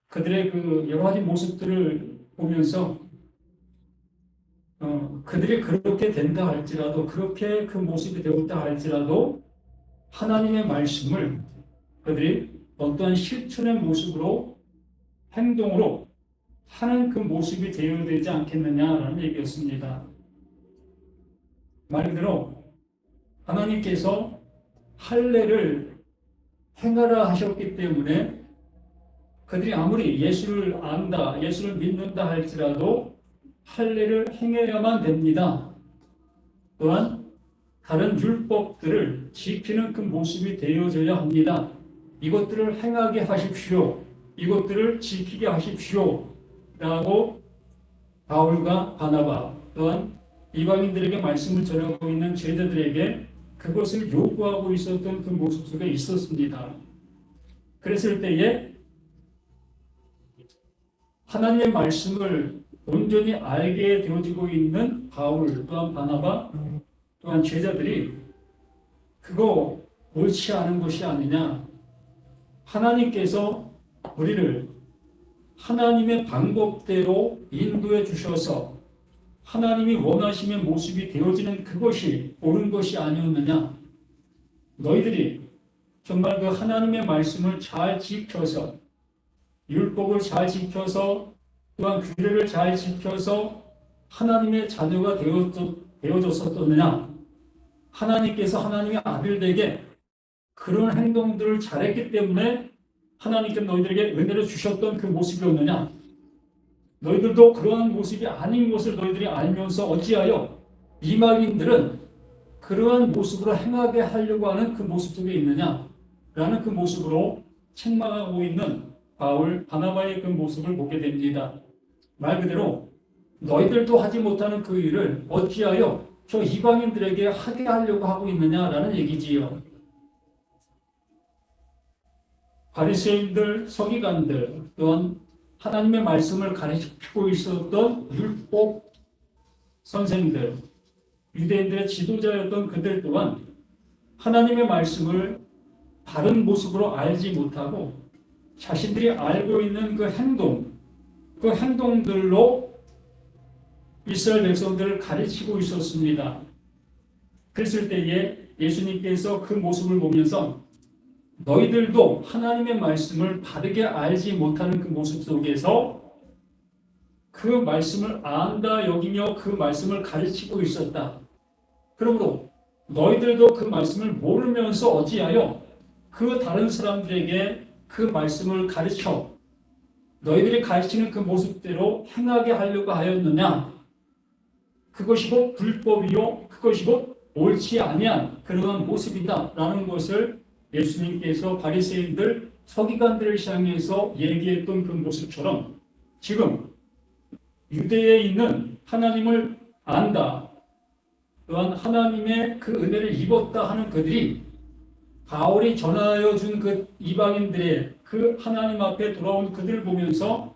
그들의 그 여러 가지 모습들을 보면서 그들이 그렇게 된다 할지라도, 그렇게 그 모습이 되었다 할지라도 하나님의 말씀을 그들이 어떠한 실천의 모습으로, 행동으로 하는 그 모습이 되어야 되지 않겠느냐라는 얘기였습니다. 말 그대로 하나님께서 할례를 행하라 하셨기 때문에 그들이 아무리 예수를 안다, 예수를 믿는다 할지라도 할례를 행해야만 됩니다. 또한 다른 율법들을 지키는 그 모습이 되어져야 합니다. 이것들을 행하게 하십시오. 이것들을 지키게 하십시오. 라고 바울과 바나바 또한 이방인들에게 말씀을 전하고 있는 제자들에게 그것을 요구하고 있었던 그 모습 속에 있었습니다. 그랬을 때에 하나님의 말씀을 온전히 알게 되어지고 있는 바울 또한 바나바 또한 제자들이 그거 옳지 않은 것이 아니냐, 하나님께서 우리를 하나님의 방법대로 인도해 주셔서 하나님이 원하시는 모습이 되어지는 그것이 옳은 것이 아니었느냐, 너희들이 정말 그 하나님의 말씀을 잘 지켜서 율법을 잘 지켜서 또한 규례를 잘 지켜서 하나님의 자녀가 되어졌었느냐, 하나님께서 하나님의 아들에게 그런 행동들을 잘했기 때문에 하나님께서 너희들에게 은혜를 주셨던 그 모습이었느냐, 너희들도 그러한 모습이 아닌 것을 너희들이 알면서 어찌하여 이방인들은 그러한 모습으로 행하게 하려고 하는 그 모습 속에 있느냐라는 그 모습으로 책망하고 있는 바울, 바나바의 그 모습을 보게 됩니다. 말 그대로 너희들도 하지 못하는 그 일을 어찌하여 저 이방인들에게 하게 하려고 하고 있느냐라는 얘기지요. 바리새인들, 서기관들 또한 하나님의 말씀을 가르치고 있었던 율법 선생들, 유대인들의 지도자였던 그들 또한 하나님의 말씀을 바른 모습으로 알지 못하고 자신들이 알고 있는 그 행동들로 이스라엘 백성들을 가르치고 있었습니다. 그랬을 때에 예수님께서 그 모습을 보면서 너희들도 하나님의 말씀을 바르게 알지 못하는 그 모습 속에서 그 말씀을 안다 여기며 그 말씀을 가르치고 있었다. 그러므로 너희들도 그 말씀을 모르면서 어찌하여 그 다른 사람들에게 그 말씀을 가르쳐 너희들이 가르치는 그 모습대로 행하게 하려고 하였느냐? 그것이 곧 불법이요, 그것이 곧 옳지 아니한 그러한 모습이다 라는 것을 예수님께서 바리새인들, 서기관들을 향해서 얘기했던 그 모습처럼 지금 유대에 있는 하나님을 안다, 또한 하나님의 그 은혜를 입었다 하는 그들이 바울이 전하여 준 그 이방인들의 그 하나님 앞에 돌아온 그들을 보면서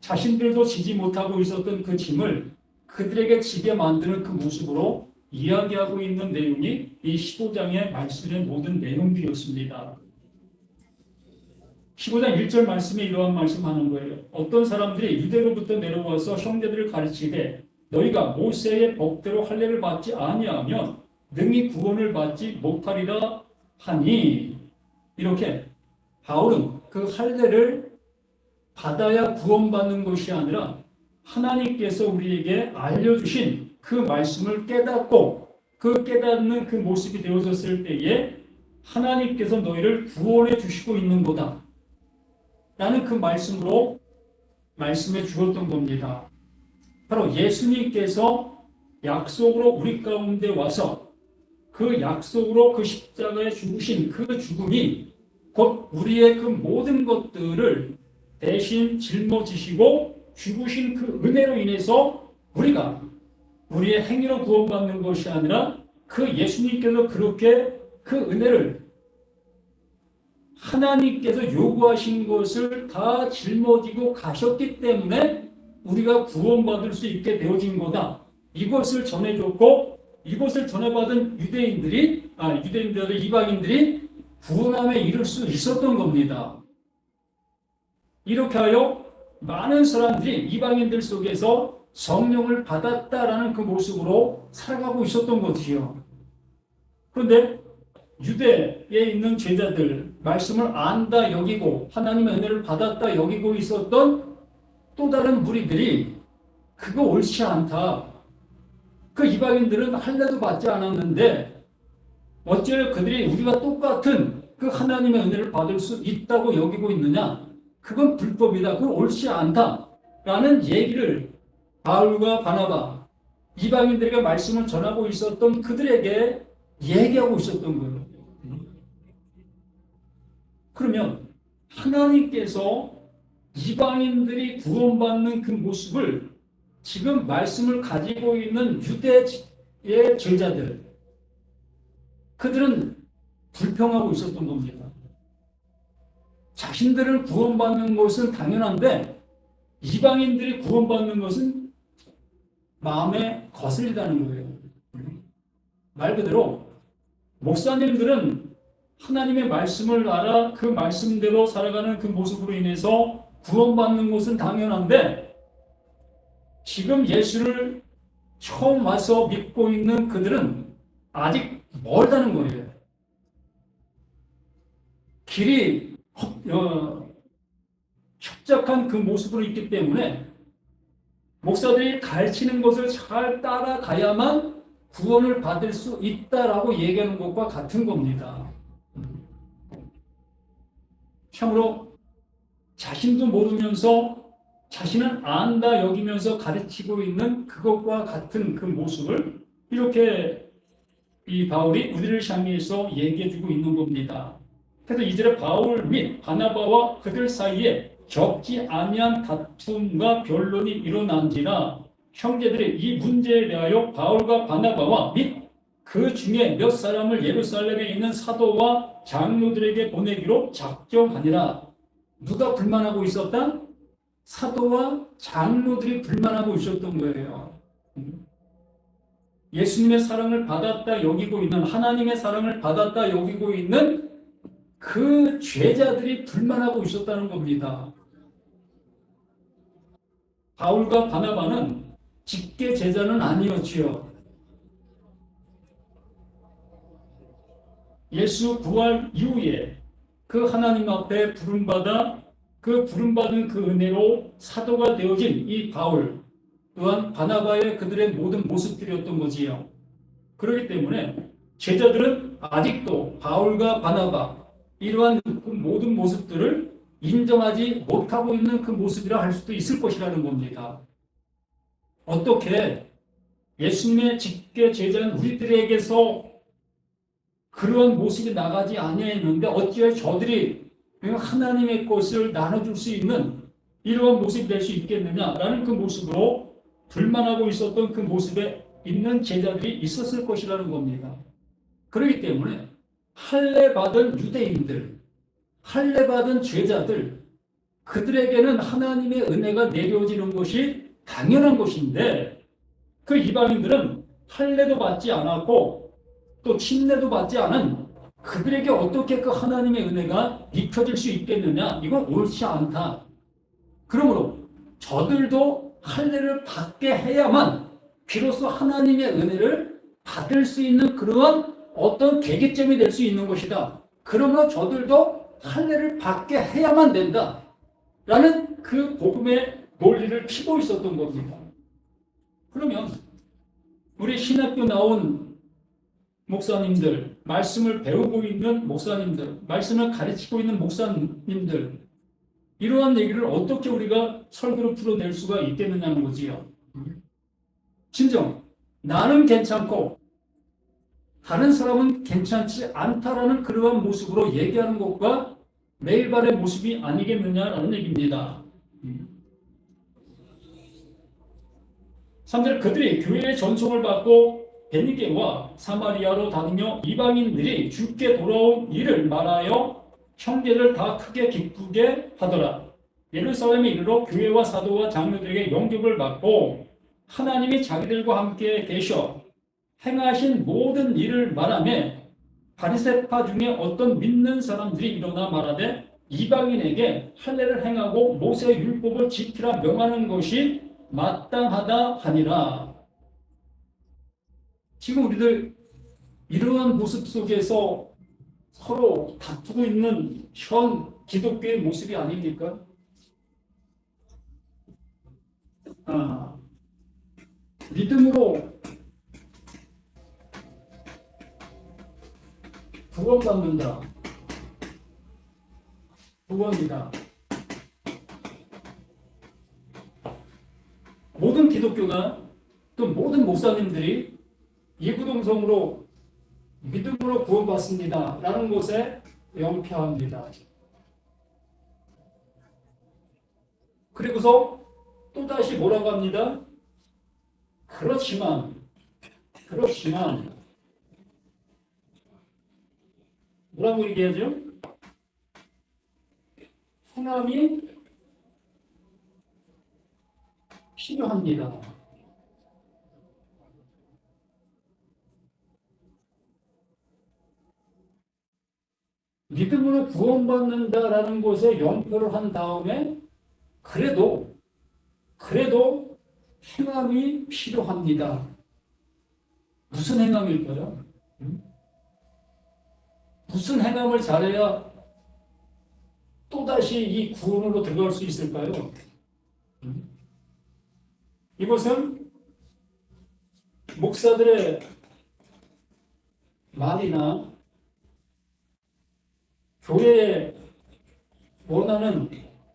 자신들도 지지 못하고 있었던 그 짐을 그들에게 지게 만드는 그 모습으로 이야기하고 있는 내용이 이 15장의 말씀의 모든 내용이었습니다. 15장 1절 말씀에 이러한 말씀하는 거예요. 어떤 사람들이 유대로부터 내려와서 형제들을 가르치되 너희가 모세의 법대로 할례를 받지 아니하면 능히 구원을 받지 못하리라 하니, 이렇게 바울은 그 할례를 받아야 구원받는 것이 아니라 하나님께서 우리에게 알려주신 그 말씀을 깨닫고 그 깨닫는 그 모습이 되어졌을 때에 하나님께서 너희를 구원해 주시고 있는 거다 라는 그 말씀으로 말씀해 주었던 겁니다. 바로 예수님께서 약속으로 우리 가운데 와서 그 약속으로 그 십자가에 죽으신 그 죽음이 곧 우리의 그 모든 것들을 대신 짊어지시고 죽으신 그 은혜로 인해서 우리가 우리의 행위로 구원받는 것이 아니라 그 예수님께서 그렇게 그 은혜를 하나님께서 요구하신 것을 다 짊어지고 가셨기 때문에 우리가 구원받을 수 있게 되어진 거다. 이것을 전해줬고 이것을 전해받은 유대인들이 이방인들이 구원함에 이를 수 있었던 겁니다. 이렇게 하여 많은 사람들이 이방인들 속에서 성령을 받았다라는 그 모습으로 살아가고 있었던 거지요. 그런데 유대에 있는 제자들, 말씀을 안다 여기고 하나님의 은혜를 받았다 여기고 있었던 또 다른 무리들이 그거 옳지 않다. 그 이방인들은 할례도 받지 않았는데 어째 그들이 우리가 똑같은 그 하나님의 은혜를 받을 수 있다고 여기고 있느냐? 그건 불법이다. 그건 옳지 않다. 라는 얘기를 바울과 바나바, 이방인들에게 말씀을 전하고 있었던 그들에게 얘기하고 있었던 거예요. 그러면 하나님께서 이방인들이 구원받는 그 모습을 지금 말씀을 가지고 있는 유대의 제자들, 그들은 불평하고 있었던 겁니다. 자신들을 구원받는 것은 당연한데 이방인들이 구원받는 것은 마음에 거슬리다는 거예요. 말 그대로 목사님들은 하나님의 말씀을 알아 그 말씀대로 살아가는 그 모습으로 인해서 구원받는 것은 당연한데 지금 예수를 처음 와서 믿고 있는 그들은 아직 멀다는 거예요. 길이 협착한 그 모습으로 있기 때문에 목사들이 가르치는 것을 잘 따라가야만 구원을 받을 수 있다라고 얘기하는 것과 같은 겁니다. 참으로 자신도 모르면서 자신은 안다 여기면서 가르치고 있는 그것과 같은 그 모습을 이렇게 이 바울이 우리를 향해서 얘기해주고 있는 겁니다. 그래서 이절에 바울 및 바나바와 그들 사이에 적지 아니한 다툼과 변론이 일어난지라 형제들이 이 문제에 대하여 바울과 바나바와 및 그 중에 몇 사람을 예루살렘에 있는 사도와 장로들에게 보내기로 작정하니라. 누가 불만하고 있었다? 사도와 장로들이 불만하고 있었던 거예요. 예수님의 사랑을 받았다 여기고 있는, 하나님의 사랑을 받았다 여기고 있는 그 죄자들이 불만하고 있었다는 겁니다. 바울과 바나바는 직계 제자는 아니었지요. 예수 부활 이후에 그 하나님 앞에 부름받아 그 부름받은 그 은혜로 사도가 되어진 이 바울 또한 바나바의 그들의 모든 모습들이었던 거지요. 그렇기 때문에 제자들은 아직도 바울과 바나바 이러한 그 모든 모습들을 인정하지 못하고 있는 그 모습이라 할 수도 있을 것이라는 겁니다. 어떻게 예수님의 직계 제자인 우리들에게서 그런 모습이 나가지 아니했는데 어찌해 저들이 하나님의 것을 나눠줄 수 있는 이러한 모습이 될 수 있겠느냐라는 그 모습으로 불만하고 있었던 그 모습에 있는 제자들이 있었을 것이라는 겁니다. 그렇기 때문에 할례받은 유대인들, 할례받은 제자들, 그들에게는 하나님의 은혜가 내려지는 것이 당연한 것인데 그 이방인들은 할례도 받지 않았고 또 침례도 받지 않은 그들에게 어떻게 그 하나님의 은혜가 입혀질 수 있겠느냐? 이건 옳지 않다. 그러므로 저들도 할례를 받게 해야만 비로소 하나님의 은혜를 받을 수 있는 그러한 어떤 계기점이 될 수 있는 것이다. 그러므로 저들도 할례를 받게 해야만 된다. 라는 그 복음의 논리를 피고 있었던 겁니다. 그러면 우리 신학교 나온 목사님들, 말씀을 배우고 있는 목사님들, 말씀을 가르치고 있는 목사님들, 이러한 얘기를 어떻게 우리가 설교로 풀어낼 수가 있겠느냐는 거지요. 진정 나는 괜찮고 다른 사람은 괜찮지 않다라는 그러한 모습으로 얘기하는 것과 매일 발의 모습이 아니겠느냐라는 얘기입니다. 3절 그들이 교회의 전송을 받고 베니게와 사마리아로 다니며 이방인들이 주께 돌아온 일을 말하여 형제를 다 크게 기쁘게 하더라. 예루살렘에 이르러 교회와 사도와 장로들에게 영접을 받고 하나님이 자기들과 함께 계셔 행하신 모든 일을 말하며 바리새파 중에 어떤 믿는 사람들이 일어나 말하되 이방인에게 할례를 행하고 모세의 율법을 지키라 명하는 것이 마땅하다 하니라. 지금 우리들 이러한 모습 속에서 서로 다투고 있는 현 기독교의 모습이 아닙니까? 믿음으로 구원받는다. 구원이다. 모든 기독교가 또 모든 목사님들이 이구동성으로 믿음으로 구원받습니다. 라는 것에 영표합니다. 그리고서 또다시 뭐라고 합니다? 그렇지만 뭐라고 얘기하죠? 행함이 필요합니다. 믿음으로 구원받는다라는 것에 연표를 한 다음에 그래도 행함이 필요합니다. 무슨 행함일까요? 무슨 행함을 잘해야 또다시 이 구원으로 들어갈 수 있을까요? 이것은 목사들의 말이나 교회에 원하는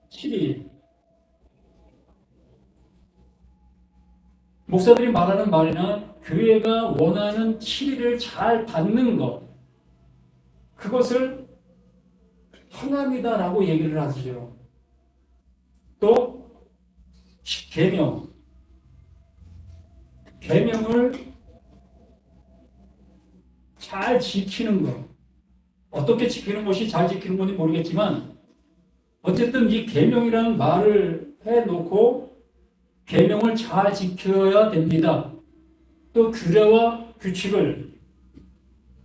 실이 목사들이 말하는 말이나 교회가 원하는 치리를 잘 받는 것, 그것을 행함이다라고 얘기를 하지요. 또 계명을 잘 지키는 것, 어떻게 지키는 것이 잘 지키는 건지 모르겠지만 어쨌든 이 계명이라는 말을 해놓고 계명을 잘 지켜야 됩니다. 또 규례와 규칙을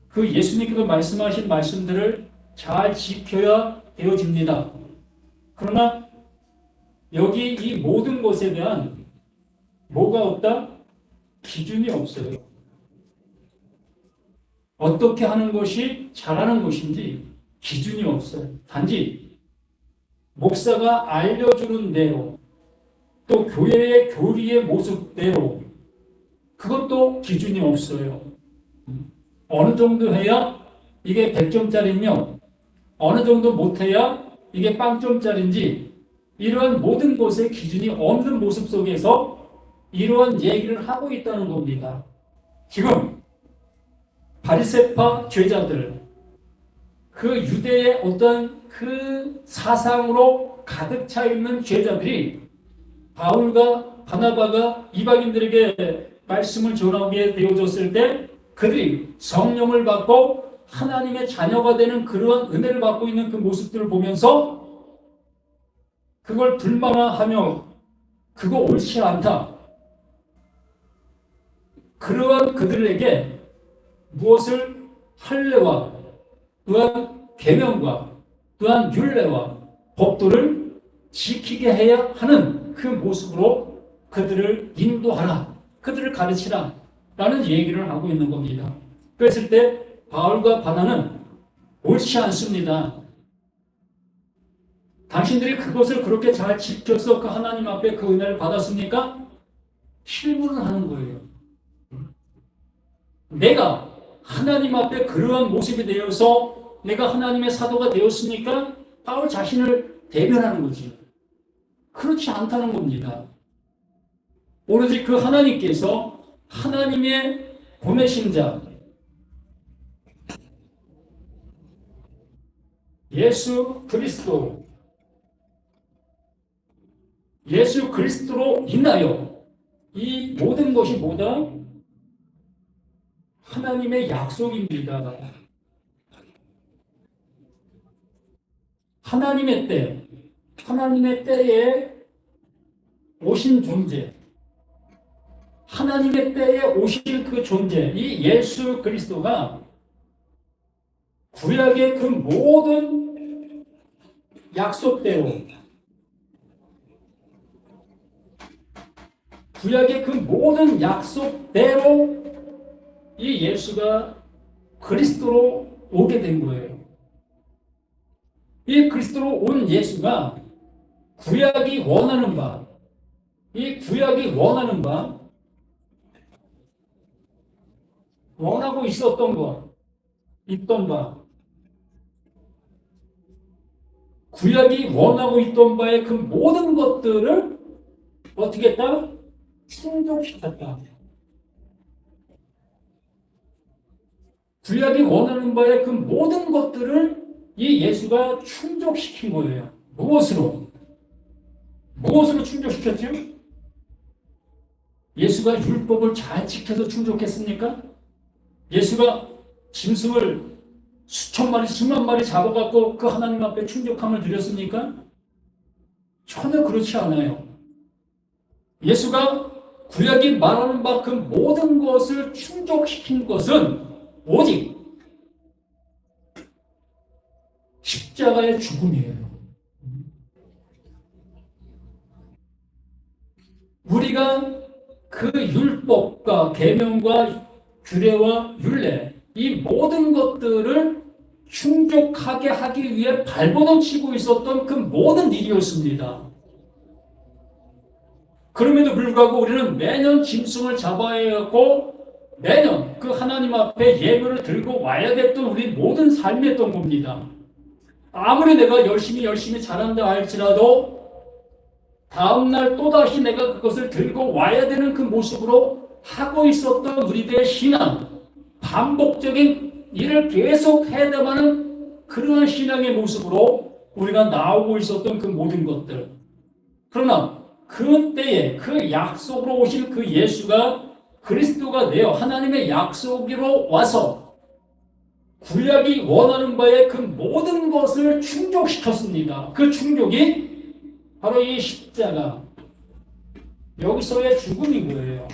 그 예수님께서 말씀하신 말씀들을 잘 지켜야 되어집니다. 그러나 여기 이 모든 것에 대한 뭐가 없다? 기준이 없어요. 어떻게 하는 것이 잘하는 것인지 기준이 없어요. 단지 목사가 알려주는 대로 또 교회의 교리의 모습대로 그것도 기준이 없어요. 어느 정도 해야 이게 100점짜리며 어느 정도 못해야 이게 빵점짜리인지 이러한 모든 것에 기준이 없는 모습 속에서 이러한 얘기를 하고 있다는 겁니다. 지금 바리새파 죄자들, 그 유대의 어떤 그 사상으로 가득 차 있는 죄자들이 바울과 바나바가 이방인들에게 말씀을 전하게 되어졌을 때 그들이 성령을 받고 하나님의 자녀가 되는 그러한 은혜를 받고 있는 그 모습들을 보면서 그걸 불만하며 그거 옳지 않다. 그러한 그들에게 무엇을 할례와 또한 계명과 또한 율례와 법도를 지키게 해야 하는 그 모습으로 그들을 인도하라, 그들을 가르치라 라는 얘기를 하고 있는 겁니다. 그랬을 때 바울과 바나는 옳지 않습니다. 당신들이 그것을 그렇게 잘 지켜서 그 하나님 앞에 그 은혜를 받았습니까? 실문을 하는 거예요. 내가 하나님 앞에 그러한 모습이 되어서 내가 하나님의 사도가 되었으니까 바울 자신을 대변하는 거지. 그렇지 않다는 겁니다. 오로지 그 하나님께서 하나님의 보내신 자 예수 그리스도로 인하여 이 모든 것이 뭐다? 하나님의 약속입니다. 하나님의 때에 오신 존재, 하나님의 때에 오실 그 존재, 이 예수 그리스도가 구약의 그 모든 약속대로 구약의 그 모든 약속대로 이 예수가 그리스도로 오게 된 거예요. 이 그리스도로 온 예수가 구약이 원하는 바, 이 구약이 원하는 바, 원하고 있었던 것, 있던 바, 구약이 원하고 있던 바의 그 모든 것들을 어떻게 했다? 충족시켰다. 구약이 원하는 바의 그 모든 것들을 이 예수가 충족시킨 거예요. 무엇으로? 무엇으로 충족시켰죠? 예수가 율법을 잘 지켜서 충족했습니까? 예수가 짐승을 수천 마리, 수만 마리 잡아갖고 그 하나님 앞에 충족함을 드렸습니까? 전혀 그렇지 않아요. 예수가 구약이 말하는 바 그 모든 것을 충족시킨 것은 오직 십자가의 죽음이에요. 우리가 그 율법과 계명과 규례와 율례 이 모든 것들을 충족하게 하기 위해 발버둥 치고 있었던 그 모든 일이었습니다. 그럼에도 불구하고 우리는 매년 짐승을 잡아야 하고 매년 그 하나님 앞에 예물을 들고 와야겠던 우리 모든 삶이었던 겁니다. 아무리 내가 열심히 잘한다 할지라도 다음날 또다시 내가 그것을 들고 와야 되는 그 모습으로 하고 있었던 우리들의 신앙, 반복적인 일을 계속 해야만 그러한 신앙의 모습으로 우리가 나오고 있었던 그 모든 것들. 그러나 그때에 그 약속으로 오신 그 예수가 그리스도가 되어 하나님의 약속으로 와서 구약이 원하는 바에 그 모든 것을 충족시켰습니다. 그 충족이 바로 이 십자가, 여기서의 죽음인 거예요.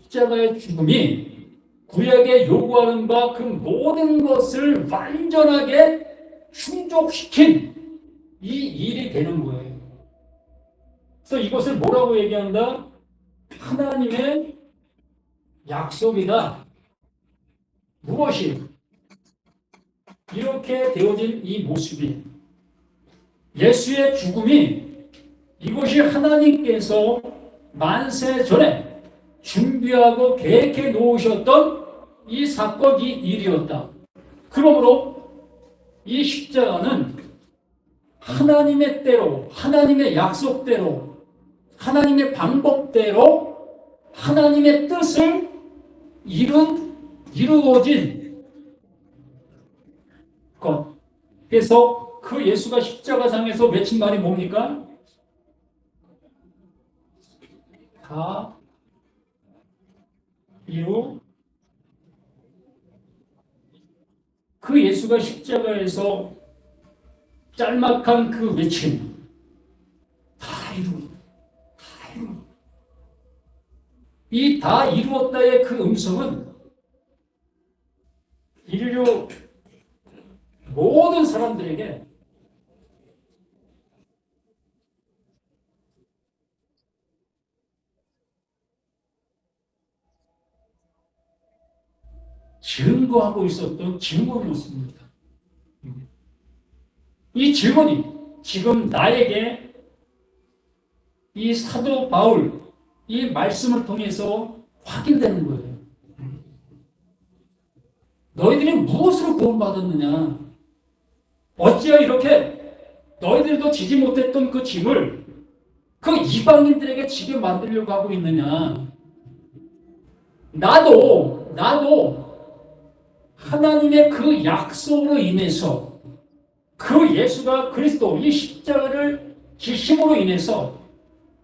십자가의 죽음이 구약에 요구하는 바 그 모든 것을 완전하게 충족시킨 이 일이 되는 거예요. 그래서 이것을 뭐라고 얘기한다? 하나님의 약속이다. 무엇이? 이렇게 되어진 이 모습이 예수의 죽음이 이것이 하나님께서 만세 전에 준비하고 계획해 놓으셨던 이 사건, 이 일이었다. 그러므로 이 십자가는 하나님의 때로, 하나님의 약속대로, 하나님의 방법대로 하나님의 뜻을 이루어진 것. 그래서 그 예수가 십자가상에서 외친 말이 뭡니까? 다 이루. 그 예수가 십자가에서 짤막한 그 외침, 다 이루. 이 다 이루었다의 그 음성은 인류 모든 사람들에게 증거하고 있었던 증거였습니다. 이 증언이 지금 나에게 이 사도 바울 이 말씀을 통해서 확인되는 거예요. 너희들이 무엇으로 구원받았느냐? 어찌하여 이렇게 너희들도 지지 못했던 그 짐을 그 이방인들에게 지게 만들려고 하고 있느냐? 나도 하나님의 그 약속으로 인해서 그 예수가 그리스도 이 십자가를 지심으로 인해서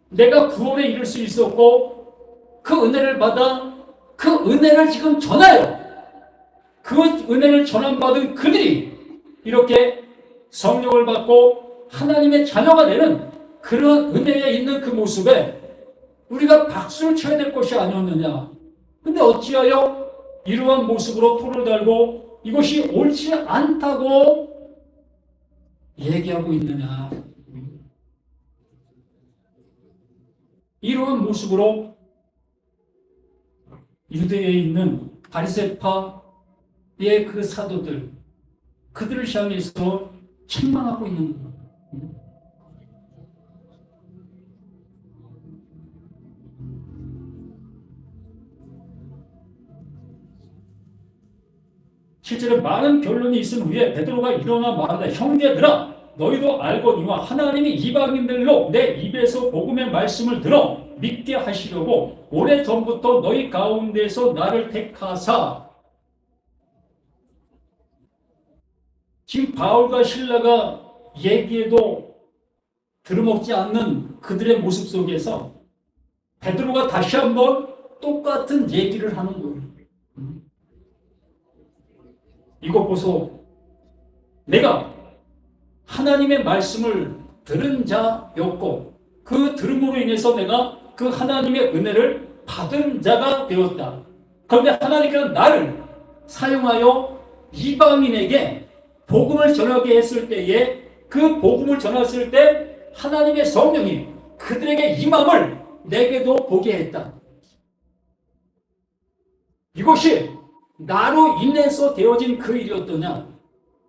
내가 구원에 이를 수 있었고 그 은혜를 받아 그 은혜를 지금 전하여 그 은혜를 전함받은 그들이 이렇게 성령을 받고 하나님의 자녀가 되는 그런 은혜에 있는 그 모습에 우리가 박수를 쳐야 될 것이 아니었느냐. 근데 어찌하여 이러한 모습으로 토를 달고 이것이 옳지 않다고 얘기하고 있느냐. 이러한 모습으로 유대에 있는 바리새파의 그 사도들, 그들을 향해서 책망하고 있는 거예요. 실제로 많은 변론이 있은 후에 베드로가 일어나 말하다, 형제들아, 너희도 알거니와 하나님이 이방인들로 내 입에서 복음의 말씀을 들어 믿게 하시려고 오래전부터 너희 가운데서 나를 택하사. 지금 바울과 실라가 얘기해도 들어먹지 않는 그들의 모습 속에서 베드로가 다시 한번 똑같은 얘기를 하는 거예요. 이것 보소, 내가 하나님의 말씀을 들은 자였고 그 들음으로 인해서 내가 그 하나님의 은혜를 받은 자가 되었다. 그런데 하나님께서 나를 사용하여 이방인에게 복음을 전하게 했을 때에 그 복음을 전했을 때 하나님의 성령이 그들에게 임함을 내게도 보게 했다. 이것이 나로 인해서 되어진 그 일이었더냐?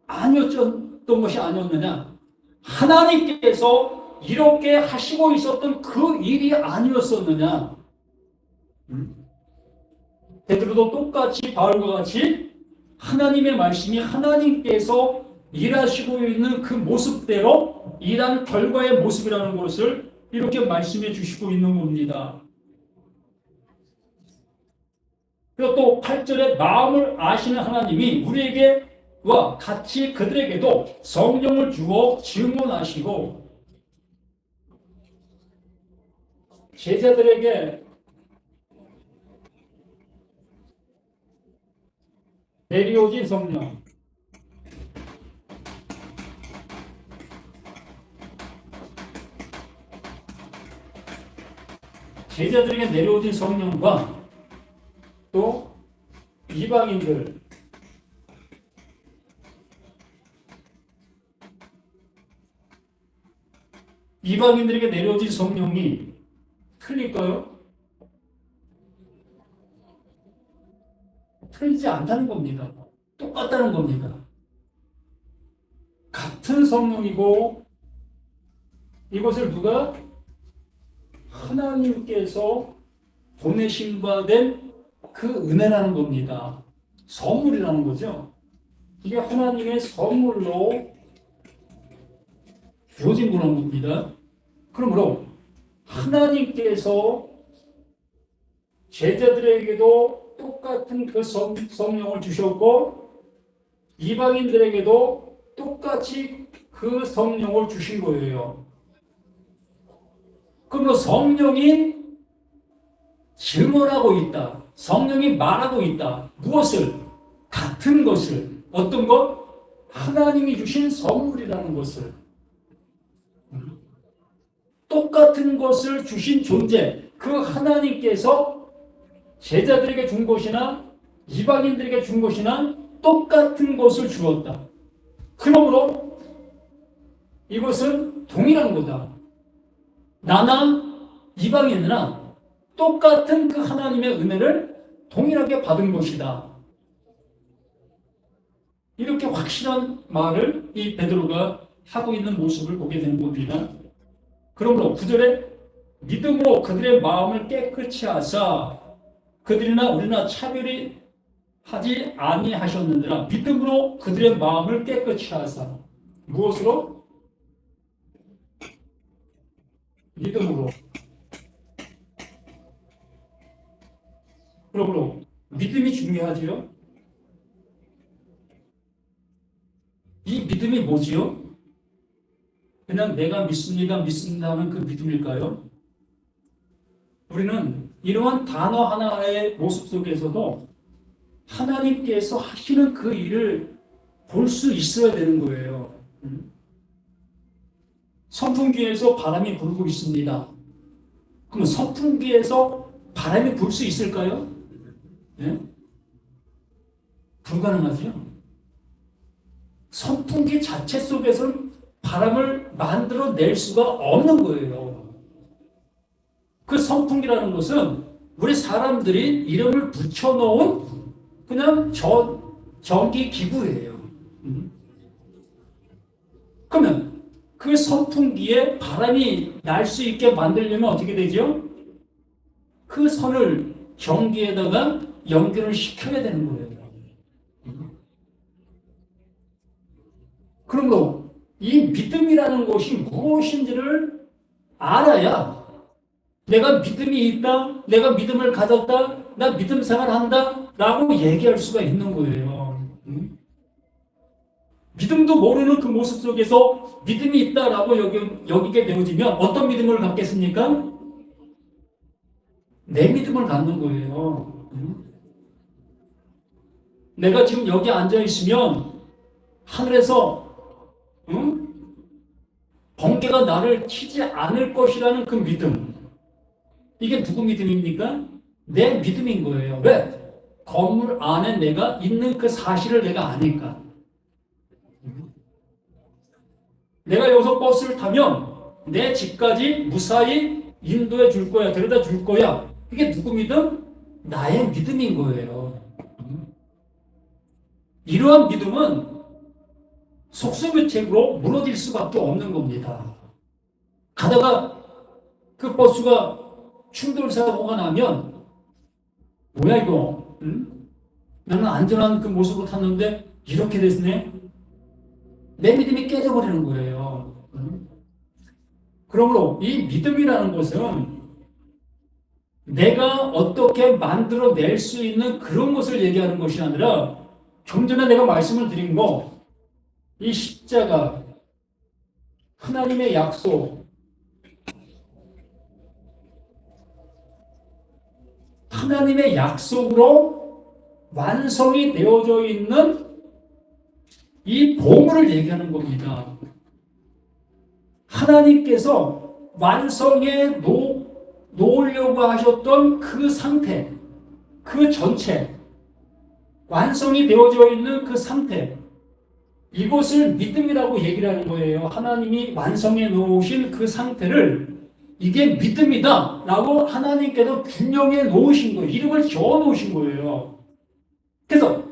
아니었던 것이 아니었느냐? 하나님께서 이렇게 하시고 있었던 그 일이 아니었었느냐? 베드로도 똑같이 바울과 같이 하나님의 말씀이 하나님께서 일하시고 있는 그 모습대로 일한 결과의 모습이라는 것을 이렇게 말씀해 주시고 있는 겁니다. 그리고 또 8절에 마음을 아시는 하나님이 우리에게와 같이 그들에게도 성령을 주어 증언하시고 제자들에게 내려오신 성령, 제자들에게 내려오신 성령과 또 이방인들에게 내려오신 성령이 틀릴까요? 틀리지 않다는 겁니다. 똑같다는 겁니다. 같은 성령이고 이것을 누가? 하나님께서 보내신 바 된 그 은혜라는 겁니다. 선물이라는 거죠. 이게 하나님의 선물로 주어진 거라는 겁니다. 그러므로 하나님께서 제자들에게도 똑같은 그 성령을 주셨고 이방인들에게도 똑같이 그 성령을 주신 거예요. 그러므로 성령이 증언하고 있다. 성령이 말하고 있다. 무엇을? 같은 것을. 어떤 것? 하나님이 주신 선물이라는 것을. 똑같은 것을 주신 존재. 그 하나님께서 제자들에게 준 것이나 이방인들에게 준 것이나 똑같은 것을 주었다. 그러므로 이것은 동일한 거다. 나나 이방인이나 똑같은 그 하나님의 은혜를 동일하게 받은 것이다. 이렇게 확실한 말을 이 베드로가 하고 있는 모습을 보게 되는 겁니다. 그러므로 9절에 믿음으로 그들의 마음을 깨끗이 하사 그들이나 우리나 차별이 하지 아니하셨느니라. 믿음으로 그들의 마음을 깨끗이 하사. 무엇으로? 믿음으로. 그러므로 믿음이 중요하지요. 이 믿음이 뭐지요? 그냥 내가 믿습니다 하는 그 믿음일까요? 우리는 이러한 단어 하나의 모습 속에서도 하나님께서 하시는 그 일을 볼 수 있어야 되는 거예요. 선풍기에서 바람이 불고 있습니다. 그럼 선풍기에서 바람이 불 수 있을까요? 네? 불가능하죠. 선풍기 자체 속에서는 바람을 만들어낼 수가 없는 거예요. 그 선풍기라는 것은 우리 사람들이 이름을 붙여놓은 그냥 전기 기구예요. 그러면 그 선풍기에 바람이 날 수 있게 만들려면 어떻게 되죠? 그 선을 전기에다가 연결을 시켜야 되는 거예요. 그러므로 이 믿음이라는 것이 무엇인지를 알아야 내가 믿음이 있다, 내가 믿음을 가졌다, 나 믿음 생활한다 라고 얘기할 수가 있는 거예요. 믿음도 모르는 그 모습 속에서 믿음이 있다라고 여기게 되어지면 어떤 믿음을 갖겠습니까? 내 믿음을 갖는 거예요. 내가 지금 여기 앉아 있으면 하늘에서 번개가 나를 치지 않을 것이라는 그 믿음. 이게 누구 믿음입니까? 내 믿음인 거예요. 왜? 건물 안에 내가 있는 그 사실을 내가 아니까. 내가 여기서 버스를 타면 내 집까지 무사히 인도해 줄 거야, 데려다 줄 거야. 이게 누구 믿음? 나의 믿음인 거예요. 이러한 믿음은 속수무책으로 무너질 수밖에 없는 겁니다. 가다가 그 버스가 충돌사고가 나면 뭐야 이거? 나는 안전한 그 모습으로 탔는데 이렇게 됐네? 내 믿음이 깨져버리는 거예요. 그러므로 이 믿음이라는 것은 내가 어떻게 만들어낼 수 있는 그런 것을 얘기하는 것이 아니라 좀 전에 내가 말씀을 드린 거, 이 십자가, 하나님의 약속, 하나님의 약속으로 완성이 되어져 있는 이 보물을 얘기하는 겁니다. 하나님께서 완성해 놓으려고 하셨던 그 상태, 그 전체, 완성이 되어져 있는 그 상태, 이것을 믿음이라고 얘기를 하는 거예요. 하나님이 완성해 놓으신 그 상태를 이게 믿음이다 라고 하나님께서 규명해 놓으신 거예요. 이름을 적어 놓으신 거예요. 그래서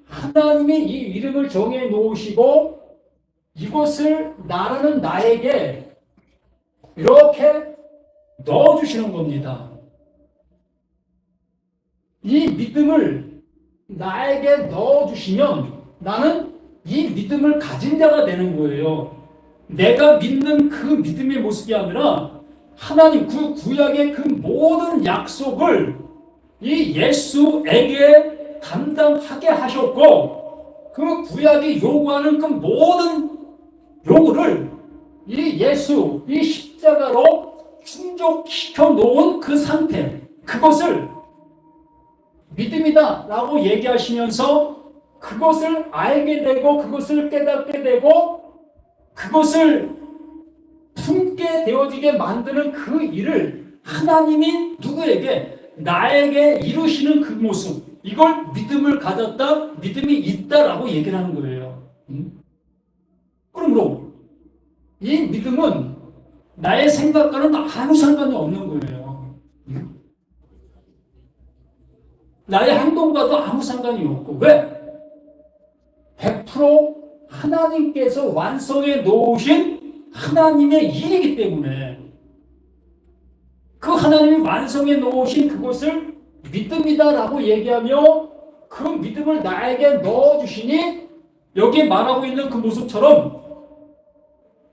하나님이 이 이름을 정해 놓으시고 이것을 나라는 나에게 이렇게 넣어주시는 겁니다. 이 믿음을 나에게 넣어주시면 나는 이 믿음을 가진 자가 되는 거예요. 내가 믿는 그 믿음의 모습이 아니라 하나님 그 구약의 그 모든 약속을 이 예수에게 감당하게 하셨고 그 구약이 요구하는 그 모든 요구를 이 예수, 이 십자가로 충족시켜 놓은 그 상태, 그것을 믿음이다 라고 얘기하시면서 그것을 알게 되고 그것을 깨닫게 되고 그것을 품게 되어지게 만드는 그 일을 하나님이 누구에게? 나에게 이루시는 그 모습, 이걸 믿음을 가졌다, 믿음이 있다라고 얘기를 하는 거예요. 그러므로 이 믿음은 나의 생각과는 아무 상관이 없는 거예요. 나의 행동과도 아무 상관이 없고. 왜? 100% 하나님께서 완성해 놓으신 하나님의 일이기 때문에 그 하나님이 완성해 놓으신 그것을 믿음이다라고 얘기하며 그 믿음을 나에게 넣어주시니 여기에 말하고 있는 그 모습처럼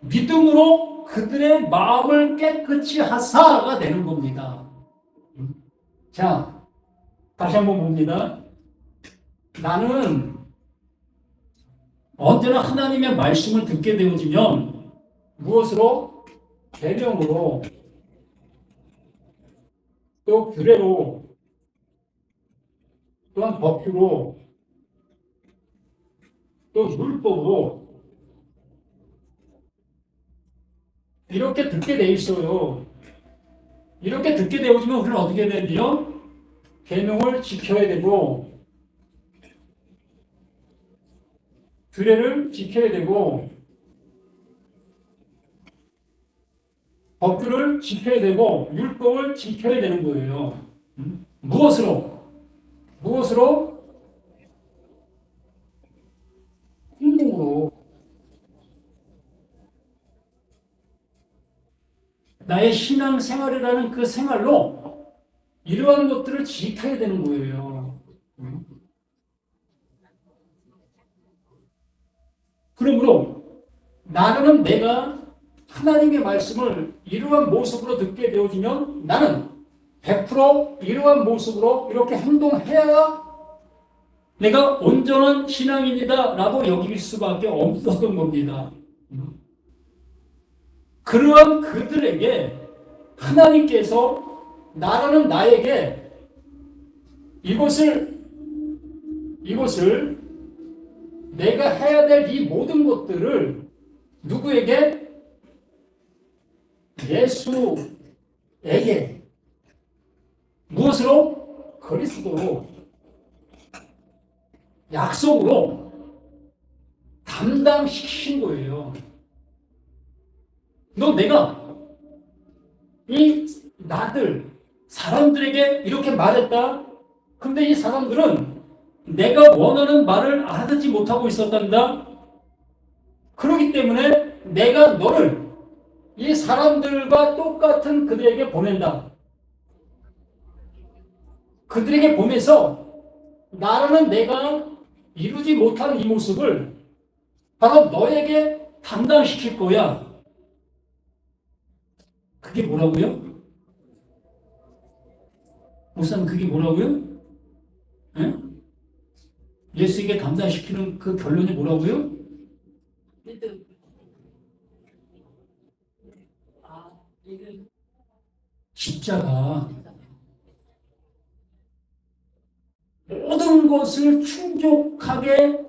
믿음으로 그들의 마음을 깨끗이 하사가 되는 겁니다. 자, 다시 한번 봅니다. 나는 언제나 하나님의 말씀을 듣게 되어지면 무엇으로? 계명으로, 또 규례로, 또한 법규로, 또 율법으로 이렇게 듣게 돼 있어요. 이렇게 듣게 되어지면 우리는 어떻게 해야 되죠? 계명을 지켜야 되고 규례를 지켜야 되고 법규를 지켜야 되고 율법을 지켜야 되는 거예요. 무엇으로? 무엇으로? 행동으로. 나의 신앙 생활이라는 그 생활로 이러한 것들을 지켜야 되는 거예요. 그러므로 나는 내가 하나님의 말씀을 이러한 모습으로 듣게 되어지면 나는 100% 이러한 모습으로 이렇게 행동해야 내가 온전한 신앙인이다 라고 여길 수밖에 없었던 겁니다. 그러한 그들에게 하나님께서 나라는 나에게 이것을 내가 해야 될 이 모든 것들을 누구에게? 예수에게. 무엇으로? 그리스도로. 약속으로 담당시킨 거예요. 내가 이 사람들에게 이렇게 말했다. 근데 이 사람들은 내가 원하는 말을 알아듣지 못하고 있었단다. 그렇기 때문에 내가 너를 이 사람들과 똑같은 그들에게 보낸다. 그들에게 보내서 나라는 내가 이루지 못한 이 모습을 바로 너에게 담당시킬 거야. 그게 뭐라고요? 목사님, 그게 뭐라고요? 네? 예수에게 담당시키는 그 결론이 뭐라고요? 십자가. 모든 것을 충족하게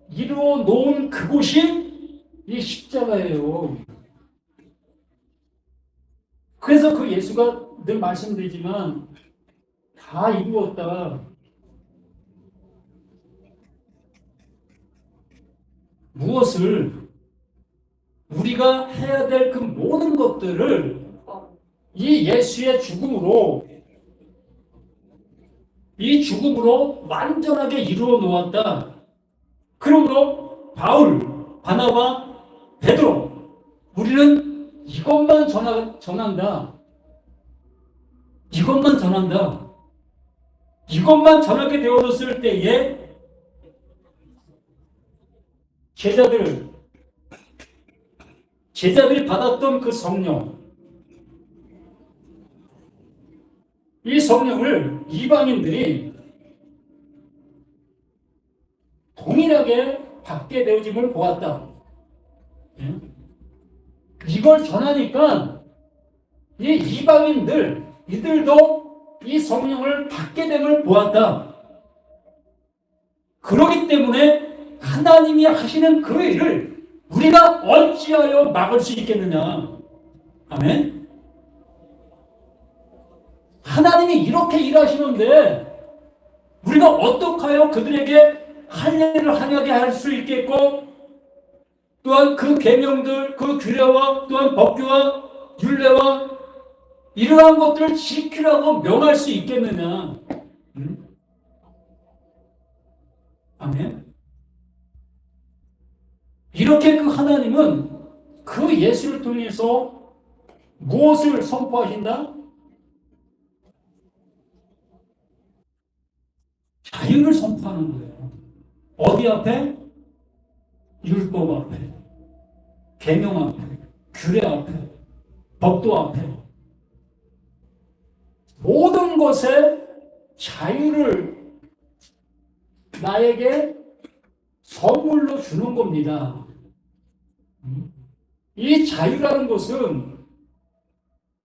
이루어 놓은 그곳이 이 십자가예요. 그래서 그 예수가 늘 말씀드리지만 다 이루었다. 무엇을? 우리가 해야 될 그 모든 것들을 이 예수의 죽음으로 완전하게 이루어 놓았다. 그러므로 바울, 바나바, 베드로, 우리는 이것만 전한다. 이것만 전한다. 이것만 전하게 되어졌을 때에 제자들이 받았던 그 성령, 이 성령을 이방인들이 동일하게 받게 되어짐을 보았다. 이걸 전하니까 이 이방인들, 이들도 이 성령을 받게 됨을 보았다. 그렇기 때문에 하나님이 하시는 그 일을 우리가 어찌하여 막을 수 있겠느냐. 아멘. 하나님이 이렇게 일하시는데 우리가 어떻게 하여 그들에게 할 일을 하게 할 수 있겠고, 또한 그 계명들, 그 규례와 또한 법규와 율례와 이러한 것들을 지키라고 명할 수 있겠느냐. 아멘. 이렇게 그 하나님은 그 예수를 통해서 무엇을 선포하신다? 자유를 선포하는 거예요. 어디 앞에? 율법 앞에, 계명 앞에, 규례 앞에, 법도 앞에. 모든 것에 자유를 나에게 선물로 주는 겁니다. 이 자유라는 것은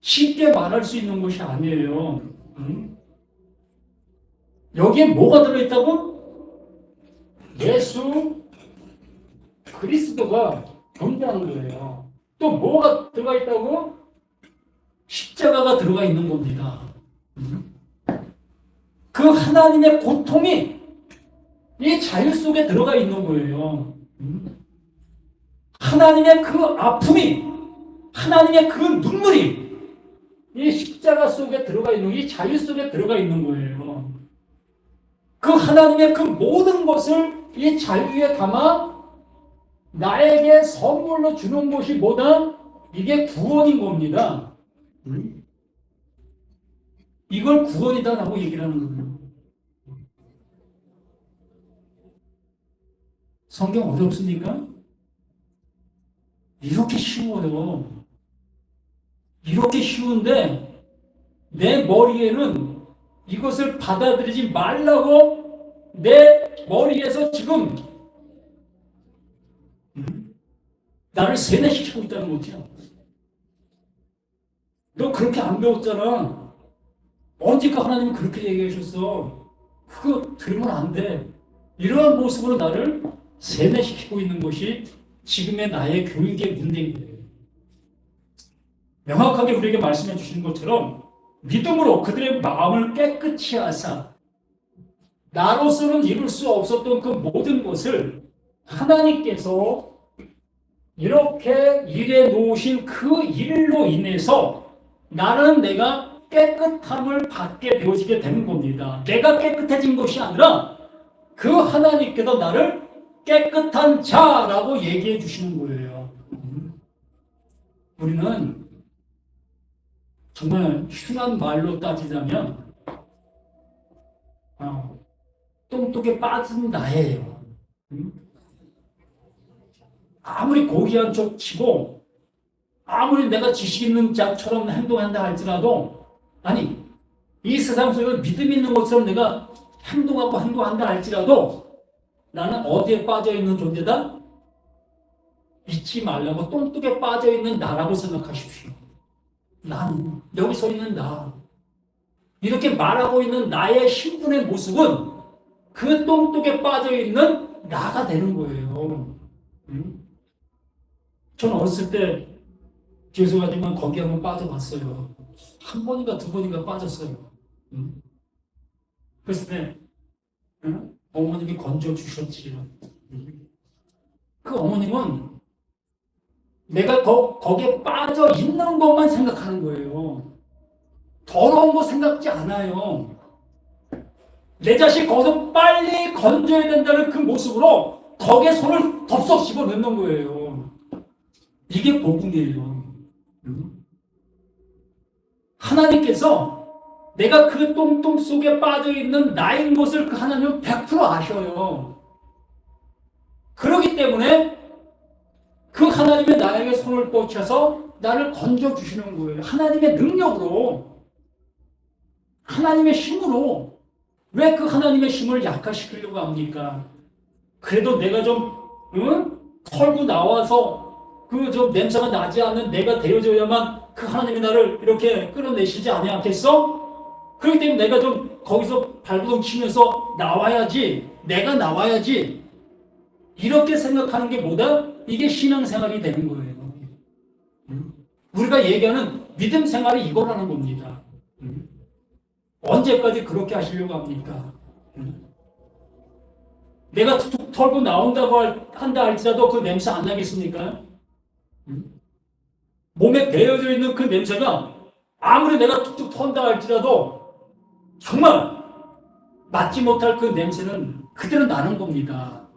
쉽게 말할 수 있는 것이 아니에요. 여기에 뭐가 들어있다고? 예수 그리스도가 존재하는 거예요. 또 뭐가 들어가 있다고? 십자가가 들어가 있는 겁니다. 그 하나님의 고통이 이 자유 속에 들어가 있는 거예요. 하나님의 그 아픔이, 하나님의 그 눈물이 이 십자가 속에 들어가 있는, 이 자유 속에 들어가 있는 거예요. 그 하나님의 그 모든 것을 이 자유에 담아 나에게 선물로 주는 것이 뭐다? 이게 구원인 겁니다. 이걸 구원이다라고 얘기를 하는 거예요. 성경 어렵습니까? 이렇게 쉬워요. 이렇게 쉬운데 내 머리에는 이것을 받아들이지 말라고 내 머리에서 지금 나를 세뇌시키고 있다는 거죠. 너 그렇게 안 배웠잖아. 언제까 하나님이 그렇게 얘기하셨어. 그거 들으면 안 돼. 이러한 모습으로 나를 세뇌시키고 있는 것이 지금의 나의 교육의 문제인 거예요. 명확하게 우리에게 말씀해 주신 것처럼 믿음으로 그들의 마음을 깨끗이 하사 나로서는 이룰 수 없었던 그 모든 것을 하나님께서 이렇게 일해 놓으신 그 일로 인해서 나는 내가 깨끗함을 받게 되어지게 되는 겁니다. 내가 깨끗해진 것이 아니라 그 하나님께서 나를 깨끗한 자라고 얘기해 주시는 거예요. 우리는 정말 흉한 말로 따지자면 똥독에 빠진 나예요. 아무리 고귀한 척 치고 아무리 내가 지식 있는 자처럼 행동한다 할지라도 아니 이 세상 속에 믿음 있는 것처럼 내가 행동하고 행동한다 할지라도 나는 어디에 빠져있는 존재다? 잊지 말라고 똥독에 빠져있는 나라고 생각하십시오. 난 여기 서 있는 나 이렇게 말하고 있는 나의 신분의 모습은 그 똥독에 빠져있는 나가 되는 거예요. 저는 어렸을 때 죄송하지만 거기 한번 빠져봤어요. 한 번인가 두 번인가 빠졌어요. 그랬을 때 어머님이 건져주셨지. 그 어머님은 내가 거기에 빠져 있는 것만 생각하는 거예요. 더러운 거 생각지 않아요. 내 자식 거기서 빨리 건져야 된다는 그 모습으로 거기에 손을 덥석 집어넣는 거예요. 이게 복음이에요. 하나님께서 내가 그 똥똥 속에 빠져있는 나인 것을 그 하나님은 100% 아셔요. 그렇기 때문에 그 하나님의 나에게 손을 뻗쳐서 나를 건져주시는 거예요. 하나님의 능력으로, 하나님의 힘으로. 왜 그 하나님의 힘을 약화시키려고 합니까? 그래도 내가 좀 털고 나와서 그 좀 냄새가 나지 않는 내가 되어져야만 그 하나님이 나를 이렇게 끌어내시지 않겠어? 그렇기 때문에 내가 좀 거기서 발버둥 치면서 나와야지, 내가 나와야지, 이렇게 생각하는 게 뭐다? 이게 신앙생활이 되는 거예요. 우리가 얘기하는 믿음 생활이 이거라는 겁니다. 언제까지 그렇게 하시려고 합니까? 내가 툭툭 털고 나온다고 한다 할지라도 그 냄새 안 나겠습니까? 몸에 배어져 있는 그 냄새가 아무리 내가 툭툭 턴다 할지라도 정말 맡지 못할 그 냄새는 그대로 나는 겁니다.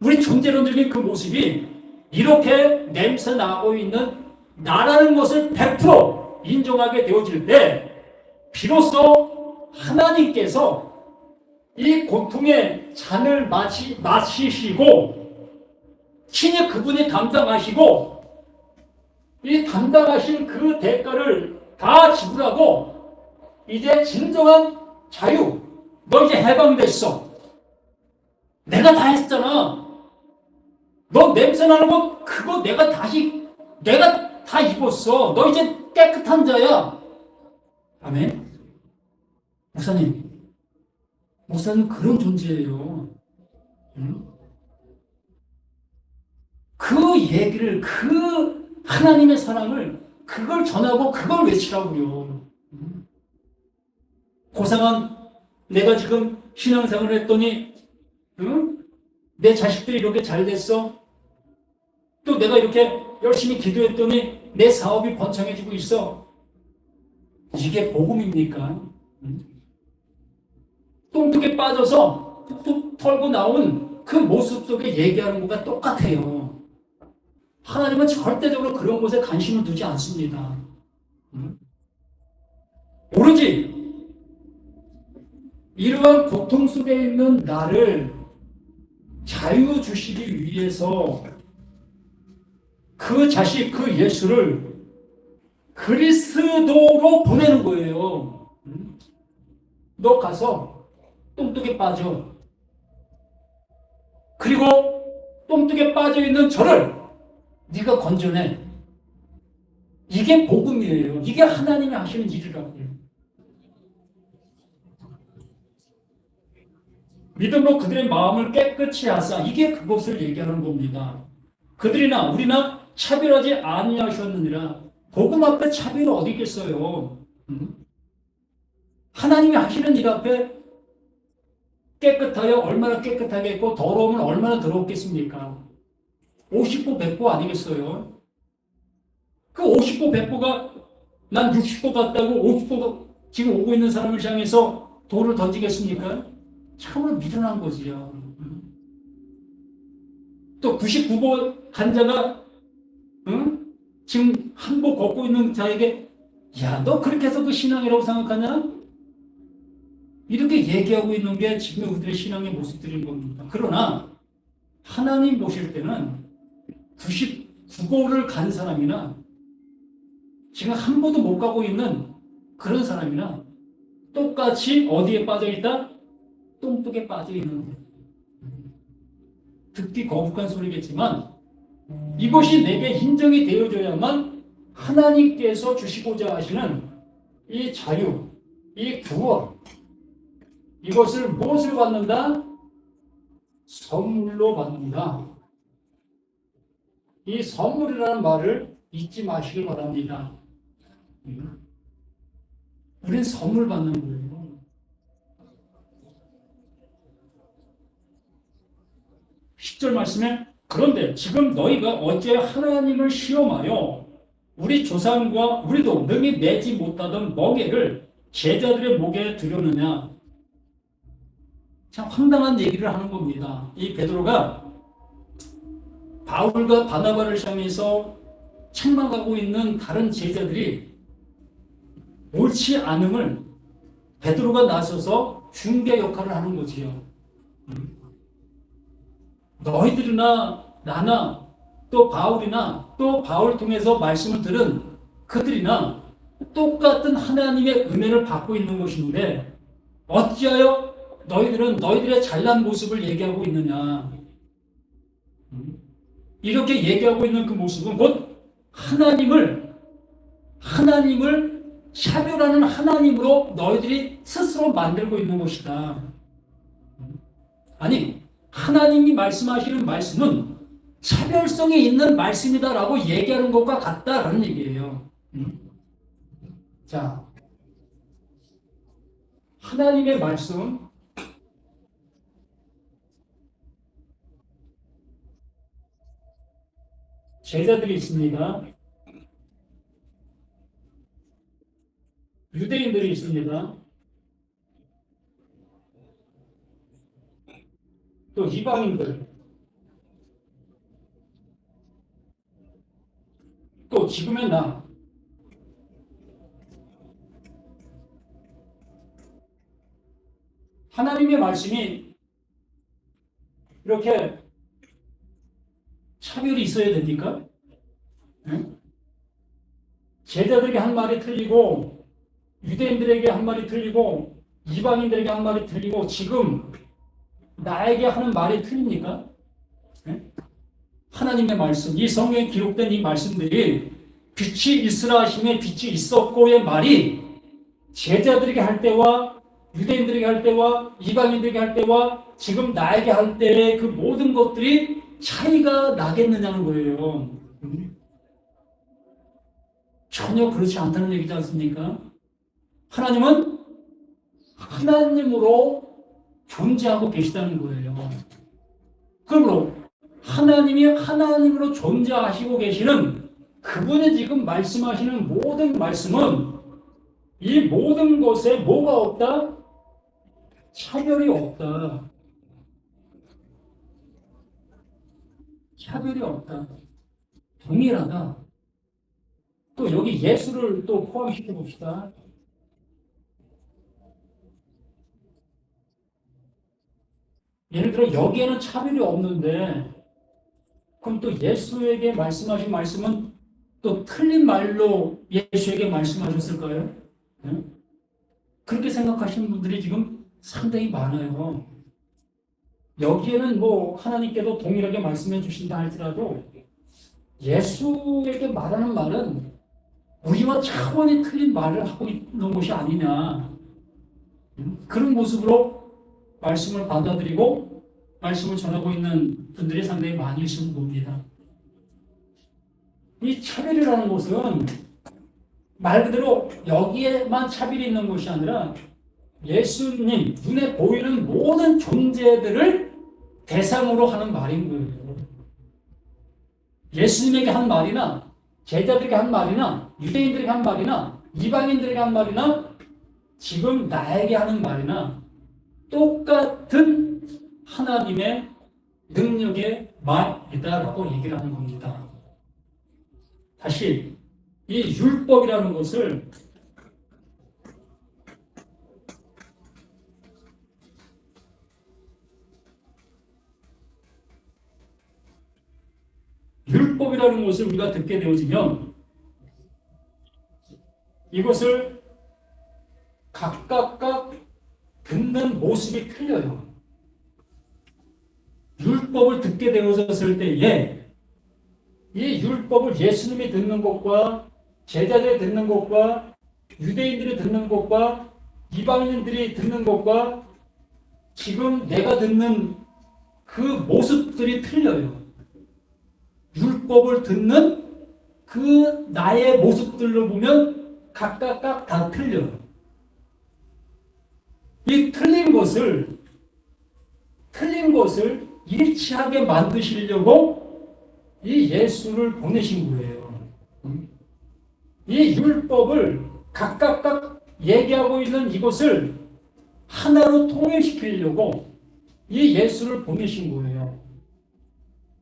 우리 존재론적인 그 모습이 이렇게 냄새 나고 있는 나라는 것을 100% 인정하게 되어질 때 비로소 하나님께서 이 고통의 잔을 마시시고 친히 그분이 담당하시고 이 담당하신 그 대가를 다 지불하고 이제 진정한 자유, 너 이제 해방됐어. 내가 다 했잖아. 너 냄새 나는 거 그거 내가 다 입었어. 너 이제 깨끗한 자야. 아멘. 목사님 그런 존재예요. 그 얘기를, 그 하나님의 사랑을 그걸 전하고 그걸 외치라고요. 고상한 내가 지금 신앙생활을 했더니 내 자식들이 이렇게 잘 됐어. 또 내가 이렇게 열심히 기도했더니 내 사업이 번창해지고 있어. 이게 복음입니까? 똥뚝에 빠져서 툭툭 털고 나온 그 모습 속에 얘기하는 것과 똑같아요. 하나님은 절대적으로 그런 것에 관심을 두지 않습니다. 오로지 이러한 고통 속에 있는 나를 자유 주시기 위해서 그 자식, 그 예수를 그리스도로 보내는 거예요. 너 가서 똥뚝에 빠져. 그리고 똥뚝에 빠져 있는 저를 네가 건져내. 이게 복음이에요. 이게 하나님이 하시는 일이라고요. 믿음으로 그들의 마음을 깨끗이 하사, 이게 그것을 얘기하는 겁니다. 그들이나 우리나 차별하지 아니하셨느니라. 복음 앞에 차별이 어디 있겠어요? 하나님이 하시는 일 앞에 깨끗하여 얼마나 깨끗하겠고 더러우면 얼마나 더럽겠습니까? 50보 100보 아니겠어요? 그 50보 100보가 난 60보 같다고 50보 지금 오고 있는 사람을 향해서 돌을 던지겠습니까? 참으로 미련한 거지요. 또 99보 환자가 지금 한복 걷고 있는 자에게 야, 너 그렇게 해서 그 신앙이라고 생각하냐? 이렇게 얘기하고 있는 게 지금 우리들의 신앙의 모습들인 겁니다. 그러나 하나님 보실 때는 99보를 간 사람이나 지금 한 보도 못 가고 있는 그런 사람이나 똑같이 어디에 빠져있다? 똥뚝에 빠져있는 거예요. 듣기 거북한 소리겠지만 이것이 내게 인정이 되어져야만 하나님께서 주시고자 하시는 이 자유, 이 구원, 이것을 무엇을 받는다? 선물로 받는다. 이 선물이라는 말을 잊지 마시길 바랍니다. 우린 선물 받는 거예요. 10절 말씀에 그런데 지금 너희가 어째 하나님을 시험하여 우리 조상과 우리도 능히 내지 못하던 멍에를 제자들의 목에 두려느냐. 참 황당한 얘기를 하는 겁니다. 이 베드로가 바울과 바나바를 향해서 책망하고 있는 다른 제자들이 옳지 않음을 베드로가 나서서 중개 역할을 하는 거지요. 너희들이나 나나 또 바울이나 또 바울 통해서 말씀을 들은 그들이나 똑같은 하나님의 은혜를 받고 있는 것인데 어찌하여 너희들은 너희들의 잘난 모습을 얘기하고 있느냐. 이렇게 얘기하고 있는 그 모습은 곧 하나님을 차별하는 하나님으로 너희들이 스스로 만들고 있는 것이다. 아니, 하나님이 말씀하시는 말씀은 차별성이 있는 말씀이다라고 얘기하는 것과 같다라는 얘기예요. 자, 하나님의 말씀, 제자들이 있습니다. 유대인들이 있습니다. 또 이방인들, 또 지금의 나, 하나님의 말씀이 이렇게 차별이 있어야 됩니까? 응? 제자들에게 한 말이 틀리고 유대인들에게 한 말이 틀리고 이방인들에게 한 말이 틀리고 지금 나에게 하는 말이 틀립니까? 응? 하나님의 말씀, 이 성경에 기록된 이 말씀들이 빛이 있으라 하심에 빛이 있었고의 말이 제자들에게 할 때와 유대인들에게 할 때와 이방인들에게 할 때와 지금 나에게 할 때의 그 모든 것들이 차이가 나겠느냐는 거예요. 전혀 그렇지 않다는 얘기지 않습니까? 하나님은 하나님으로 존재하고 계시다는 거예요. 그러므로 하나님이 하나님으로 존재하시고 계시는 그분이 지금 말씀하시는 모든 말씀은 이 모든 것에 뭐가 없다? 차별이 없다. 차별이 없다. 동일하다. 또 여기 예수를 또 포함시켜 봅시다. 예를 들어 여기에는 차별이 없는데 그럼 또 예수에게 말씀하신 말씀은 또 틀린 말로 예수에게 말씀하셨을까요? 네? 그렇게 생각하시는 분들이 지금 상당히 많아요. 여기에는 뭐 하나님께도 동일하게 말씀해 주신다 할지라도 예수에게 말하는 말은 우리와 차원이 틀린 말을 하고 있는 것이 아니냐. 그런 모습으로 말씀을 받아들이고 말씀을 전하고 있는 분들이 상당히 많이 있는 겁니다. 이 차별이라는 것은 말 그대로 여기에만 차별이 있는 것이 아니라 예수님 눈에 보이는 모든 존재들을 대상으로 하는 말인 거예요. 예수님에게 한 말이나 제자들에게 한 말이나 유대인들에게 한 말이나 이방인들에게 한 말이나 지금 나에게 하는 말이나 똑같은 하나님의 능력의 말이다라고 얘기를 하는 겁니다. 다시 이 율법이라는 것을 우리가 듣게 되어지면 이것을 각각 듣는 모습이 틀려요. 율법을 듣게 되어졌을 때에 이 율법을 예수님이 듣는 것과 제자들이 듣는 것과 유대인들이 듣는 것과 이방인들이 듣는 것과 지금 내가 듣는 그 모습들이 틀려요. 율법을 듣는 그 나의 모습들로 보면 각각 다 틀려요. 이 틀린 것을 일치하게 만드시려고 이 예수를 보내신 거예요. 이 율법을 각각 얘기하고 있는 이것을 하나로 통일시키려고 이 예수를 보내신 거예요.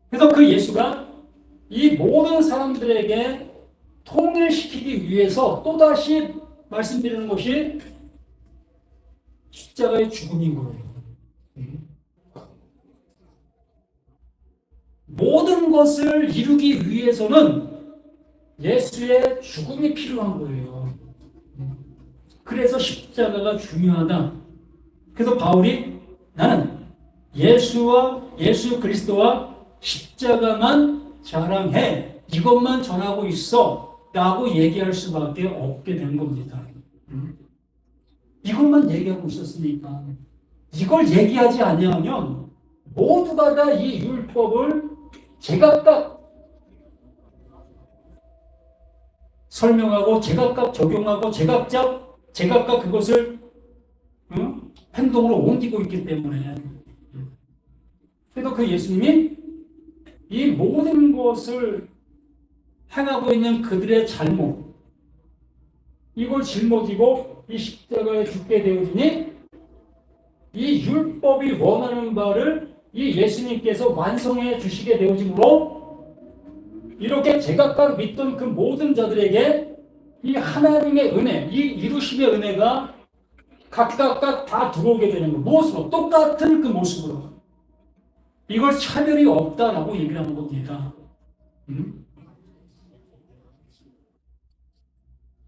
그래서 그 예수가 이 모든 사람들에게 통일시키기 위해서 또다시 말씀드리는 것이 십자가의 죽음인 거예요. 모든 것을 이루기 위해서는 예수의 죽음이 필요한 거예요. 그래서 십자가가 중요하다. 그래서 바울이 나는 예수 그리스도와 십자가만 자랑해. 이것만 전하고 있어. 라고 얘기할 수밖에 없게 된 겁니다. 이것만 얘기하고 있었으니까. 이걸 얘기하지 아니하면 모두가 다 이 율법을 제각각 설명하고 제각각 적용하고 제각각 그것을 행동으로 옮기고 있기 때문에 그래서 그 예수님이 이 모든 것을 행하고 있는 그들의 잘못 이걸 짊어지고 이 십자가에 죽게 되어지니 이 율법이 원하는 바를 이 예수님께서 완성해 주시게 되어지므로 이렇게 제각각 믿던 그 모든 자들에게 이 하나님의 은혜, 이 이루심의 은혜가 각각 다 들어오게 되는 거. 무엇으로? 똑같은 그 모습으로. 이걸 차별이 없다라고 얘기를 하는 겁니다.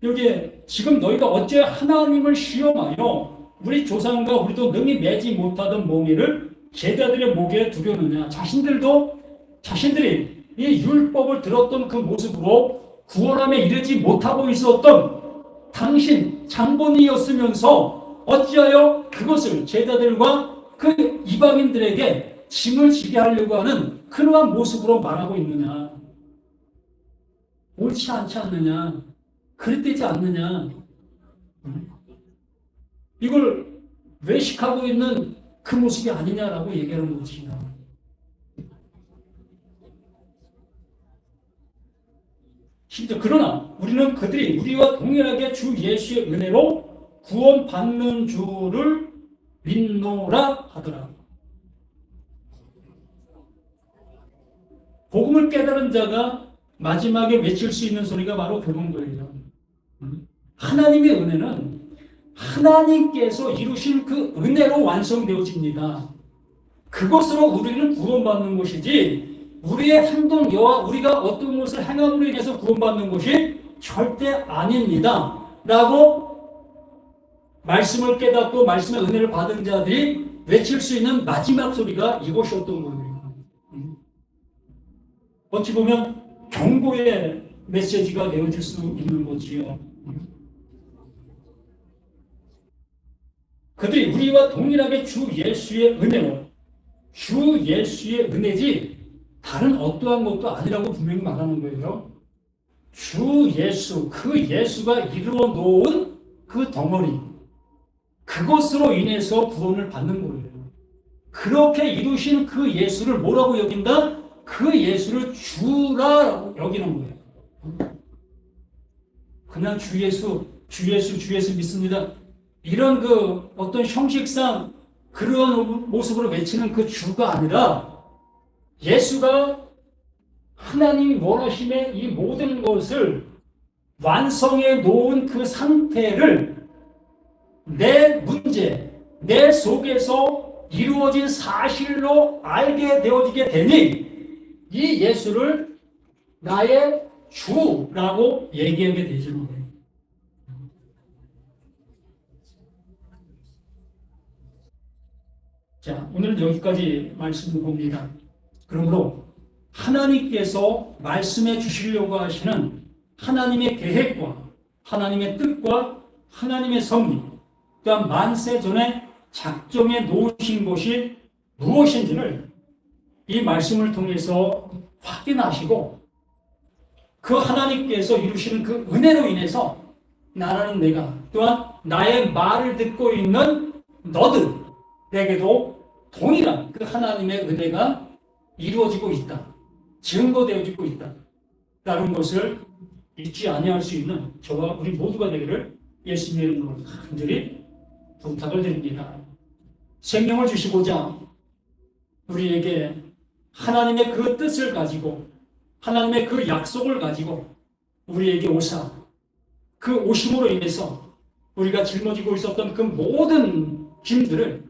여기에 지금 너희가 어째 하나님을 시험하여 우리 조상과 우리도 능히 매지 못하던 몽이를 제자들의 목에 두려느냐. 자신들이 이 율법을 들었던 그 모습으로 구원함에 이르지 못하고 있었던 당신 장본인이었으면서 어찌하여 그것을 제자들과 그 이방인들에게 짐을 지게 하려고 하는 그러한 모습으로 말하고 있느냐. 옳지 않지 않느냐. 그릇되지 않느냐. 이걸 외식하고 있는 그 모습이 아니냐라고 얘기하는 것입니다. 그러나 우리는 그들이 우리와 동일하게 주 예수의 은혜로 구원받는 줄을 믿노라 하더라. 복음을 깨달은 자가 마지막에 외칠 수 있는 소리가 바로 그런 거예요. 하나님의 은혜는 하나님께서 이루신 그 은혜로 완성되어집니다. 그것으로 우리는 구원받는 것이지 우리의 행동과 우리가 어떤 것을 행함으로 인해서 구원받는 것이 절대 아닙니다. 라고 말씀을 깨닫고 말씀의 은혜를 받은 자들이 외칠 수 있는 마지막 소리가 이것이었던 거예요. 어찌 보면 경고의 메시지가 되어질 수 있는 거지요. 그들이 우리와 동일하게 주 예수의 은혜로, 주 예수의 은혜지 다른 어떠한 것도 아니라고 분명히 말하는 거예요. 주 예수, 그 예수가 이루어 놓은 그 덩어리, 그것으로 인해서 구원을 받는 거예요. 그렇게 이루신 그 예수를 뭐라고 여긴다? 그 예수를 주라 여기는 거예요. 그냥 주 예수 믿습니다. 이런 그 어떤 형식상 그런 모습으로 외치는 그 주가 아니라 예수가 하나님이 원하심의 이 모든 것을 완성해 놓은 그 상태를 내 문제, 내 속에서 이루어진 사실로 알게 되어지게 되니 이 예수를 나의 주라고 얘기하게 되시는 거예요. 자, 오늘은 여기까지 말씀을 봅니다. 그러므로 하나님께서 말씀해 주시려고 하시는 하나님의 계획과 하나님의 뜻과 하나님의 섭리, 그러니까 만세 전에 작정해 놓으신 것이 무엇인지를 이 말씀을 통해서 확인하시고 그 하나님께서 이루시는 그 은혜로 인해서 나라는 내가 또한 나의 말을 듣고 있는 너들에게도 동일한 그 하나님의 은혜가 이루어지고 있다. 증거되어지고 있다. 라는 것을 잊지 아니할 수 있는 저와 우리 모두가 되기를 예수님의 이름으로 간절히 부탁을 드립니다. 생명을 주시고자 우리에게 하나님의 그 뜻을 가지고 하나님의 그 약속을 가지고 우리에게 오사 그 오심으로 인해서 우리가 짊어지고 있었던 그 모든 짐들을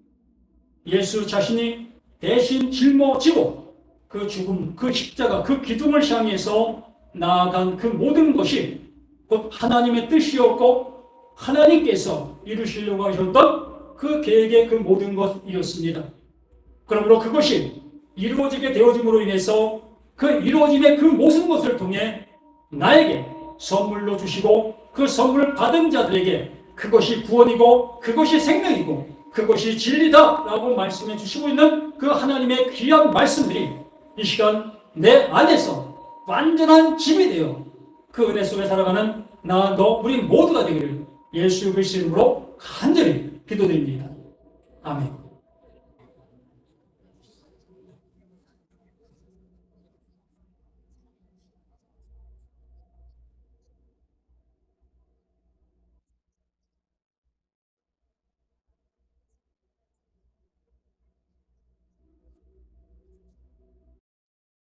예수 자신이 대신 짊어지고 그 죽음, 그 십자가, 그 기둥을 향해서 나아간 그 모든 것이 곧 하나님의 뜻이었고 하나님께서 이루시려고 하셨던 그 계획의 그 모든 것이었습니다. 그러므로 그것이 이루어지게 되어짐으로 인해서 그 이루어짐의 그 모든 것을 통해 나에게 선물로 주시고 그 선물을 받은 자들에게 그것이 구원이고 그것이 생명이고 그것이 진리다라고 말씀해 주시고 있는 그 하나님의 귀한 말씀들이 이 시간 내 안에서 완전한 짐이 되어 그 은혜 속에 살아가는 나, 너, 우리 모두가 되기를 예수 그리스도 이름으로 간절히 기도드립니다. 아멘.